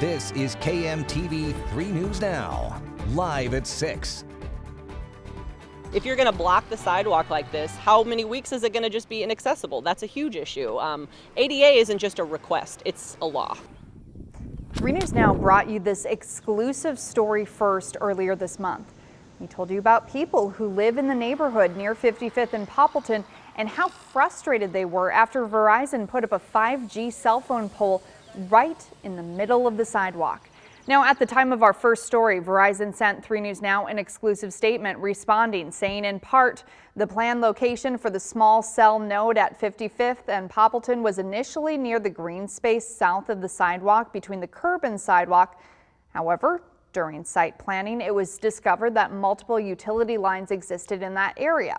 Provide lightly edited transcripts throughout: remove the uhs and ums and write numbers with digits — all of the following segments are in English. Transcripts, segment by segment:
This is KMTV 3 News Now, live at 6. If you're going to block the sidewalk like this, how many weeks is it going to just be inaccessible? That's a huge issue. ADA isn't just a request, it's a law. 3 News Now brought you this exclusive story first earlier this month. We told you about people who live in the neighborhood near 55th and Poppleton and how frustrated they were after Verizon put up a 5G cell phone pole right in the middle of the sidewalk. Now, at the time of our first story, Verizon sent 3 News Now an exclusive statement responding, saying in part, the planned location for the small cell node at 55th and Poppleton was initially near the green space south of the sidewalk between the curb and sidewalk. However, during site planning, it was discovered that multiple utility lines existed in that area.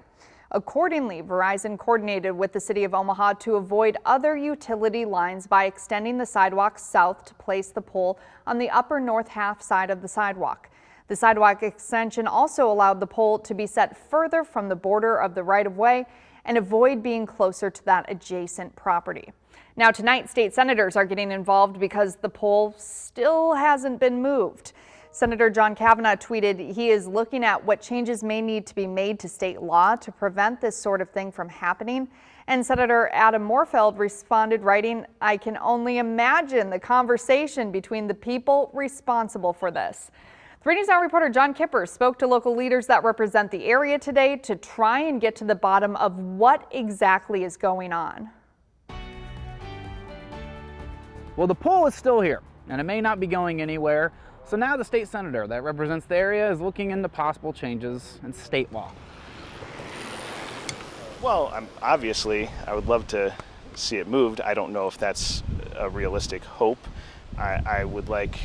Accordingly, Verizon coordinated with the city of Omaha to avoid other utility lines by extending the sidewalk south to place the pole on the upper north half side of the sidewalk. The sidewalk extension also allowed the pole to be set further from the border of the right-of-way and avoid being closer to that adjacent property. Now tonight, state senators are getting involved because the pole still hasn't been moved. Senator John Cavanaugh tweeted he is looking at what changes may need to be made to state law to prevent this sort of thing from happening. And Senator Adam Moorfeld responded, writing, "I can only imagine the conversation between the people responsible for this." 3 News Now reporter John Kipper spoke to local leaders that represent the area today to try and get to the bottom of what exactly is going on. Well, the pole is still here, and it may not be going anywhere. So now the state senator that represents the area is looking into possible changes in state law. Well, obviously, I would love to see it moved. I don't know if that's a realistic hope. I would like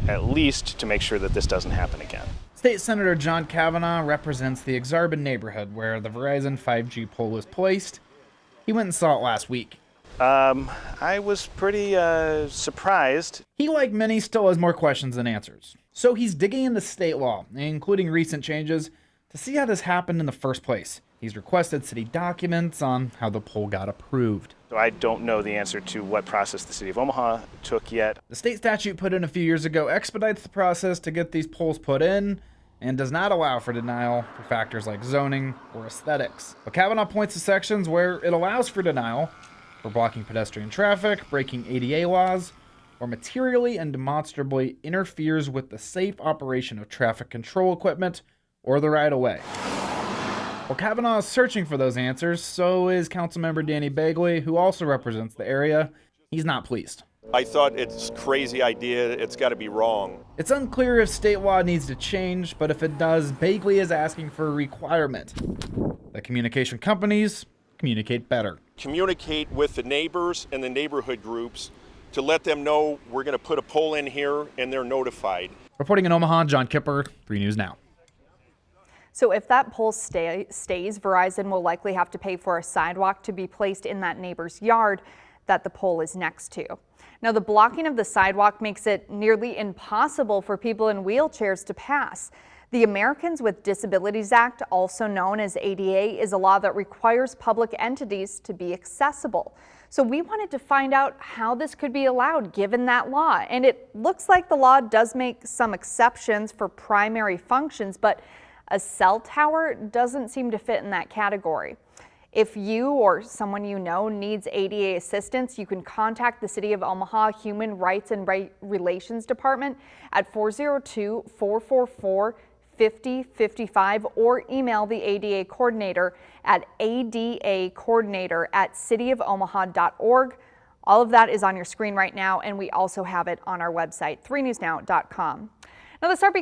at least to make sure that this doesn't happen again. State Senator John Cavanaugh represents the Exarban neighborhood where the Verizon 5G pole is placed. He went and saw it last week. I was pretty surprised. He, like many, still has more questions than answers. So he's digging into state law, including recent changes, to see how this happened in the first place. He's requested city documents on how the pole got approved. So I don't know the answer to what process the city of Omaha took yet. The state statute put in a few years ago expedites the process to get these poles put in and does not allow for denial for factors like zoning or aesthetics. But Cavanaugh points to sections where it allows for denial for blocking pedestrian traffic, breaking ADA laws, or materially and demonstrably interferes with the safe operation of traffic control equipment or the right-of-way. Well, Cavanaugh is searching for those answers, so is Councilmember Danny Bagley, who also represents the area. He's not pleased. I thought it's a crazy idea. It's got to be wrong. It's unclear if state law needs to change, but if it does, Bagley is asking for a requirement that communication companies communicate better. Communicate with the neighbors and the neighborhood groups to let them know we're going to put a pole in here and they're notified. Reporting in Omaha, John Kipper, 3 News Now. So if that pole stays, Verizon will likely have to pay for a sidewalk to be placed in that neighbor's yard that the pole is next to. Now, the blocking of the sidewalk makes it nearly impossible for people in wheelchairs to pass. The Americans with Disabilities Act, also known as ADA, is a law that requires public entities to be accessible. So we wanted to find out how this could be allowed given that law. And it looks like the law does make some exceptions for primary functions, but a cell tower doesn't seem to fit in that category. If you or someone you know needs ADA assistance, you can contact the City of Omaha Human Rights and Relations Department at 402-444-5055 or email the ADA coordinator at adacoordinator@cityofomaha.org. All of that is on your screen right now, and we also have it on our website, 3newsnow.com. Now, the start